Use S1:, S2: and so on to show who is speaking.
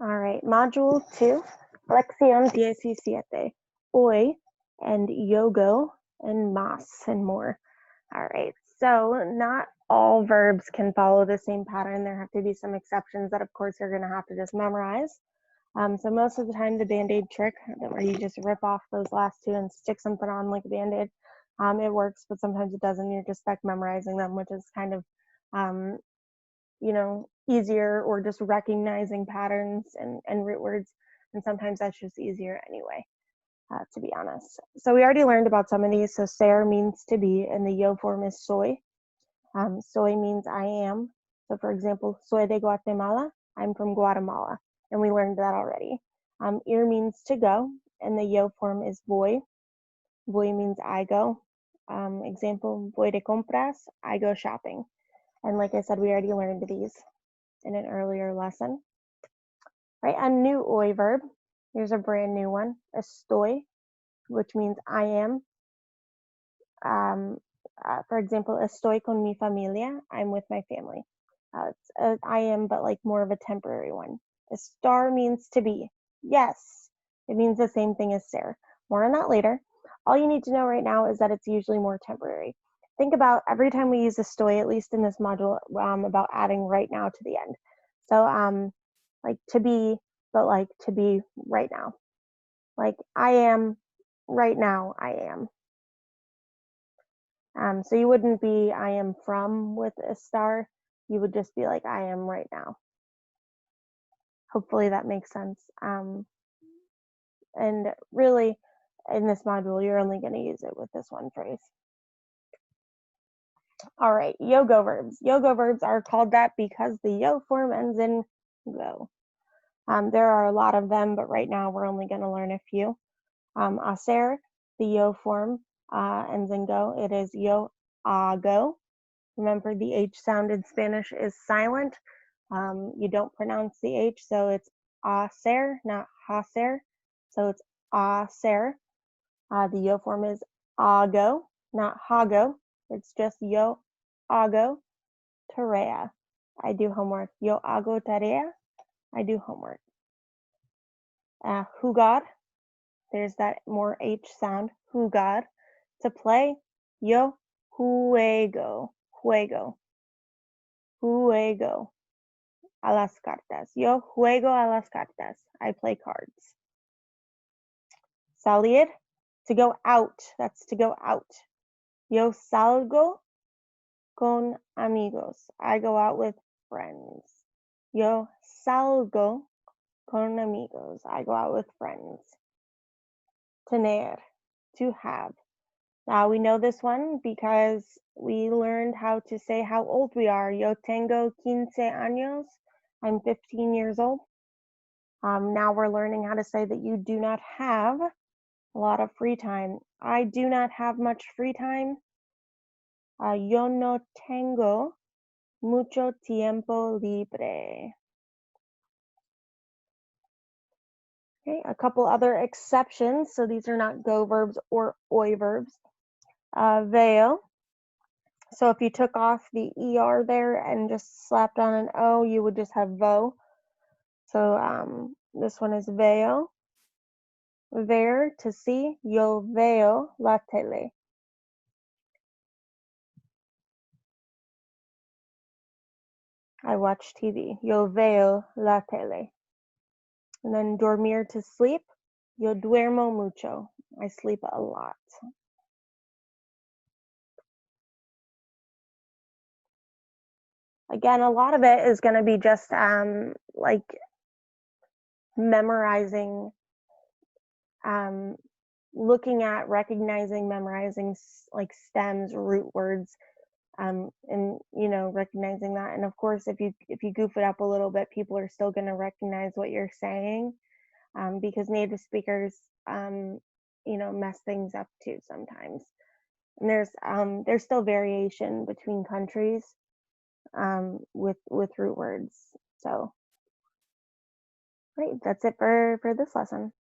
S1: All right, Module 2, Lección 17. Hoy and YoGo and más and more. All right, so not all verbs can follow the same pattern. There have to be some exceptions that, of course, you're going to have to just memorize. So most of the time, the Band-Aid trick, where you just rip off those last two and stick something on like a Band-Aid, it works, but sometimes it doesn't. You're just stuck memorizing them, which is kind of easier, or just recognizing patterns and root words. And sometimes that's just easier anyway, to be honest. So we already learned about some of these. So ser means to be, and the yo form is soy. Soy means I am. So for example, soy de Guatemala, I'm from Guatemala. And we learned that already. Ir means to go, and the yo form is voy. Voy means I go. Example, voy de compras, I go shopping. And like I said, we already learned these in an earlier lesson. Right, a new hoy verb. Here's a brand new one, estoy, which means I am. For example, estoy con mi familia, I'm with my family. It's I am, but like more of a temporary one. Estar means to be. Yes, it means the same thing as ser. More on that later. All you need to know right now is that it's usually more temporary. Think about every time we use estoy, at least in this module, about adding right now to the end. So like to be, but like to be right now. Like I am right now, I am. So you wouldn't be I am from with estar. You would just be like I am right now. Hopefully that makes sense. And really, in this module, you're only going to use it with this one phrase. All right, YoGo verbs. YoGo verbs are called that because the yo form ends in go. There are a lot of them, but right now we're only going to learn a few. Hacer, the yo form ends in go. It is yo hago. Remember, the H sound in Spanish is silent. You don't pronounce the H, so it's hacer, not hacer. So it's hacer. The yo form is hago, not hago. It's just yo hago tarea. I do homework. Yo hago tarea. I do homework. Jugar. There's that more H sound. Jugar. To play. Yo juego. Juego. Juego a las cartas. Yo juego a las cartas. I play cards. Salir. To go out. That's to go out. Yo salgo con amigos. I go out with friends. Yo salgo con amigos. I go out with friends. Tener. To have. Now we know this one because we learned how to say how old we are. Yo tengo 15 años. I'm 15 years old. Now we're learning how to say that you do not have a lot of free time. I do not have much free time. Yo no tengo mucho tiempo libre. Okay, a couple other exceptions. So these are not go verbs or hoy verbs. Veo. So if you took off the ER there and just slapped on an O, you would just have vo. So this one is veo. Ver, to see. Yo veo la tele. I watch TV. Yo veo la tele. And then dormir, to sleep. Yo duermo mucho. I sleep a lot. Again, a lot of it is going to be just like memorizing, looking at, recognizing, memorizing like stems, root words, and recognizing that. And of course, if you goof it up a little bit, people are still going to recognize what you're saying, because native speakers mess things up too sometimes. And there's still variation between countries with root words. So, great, that's it for this lesson.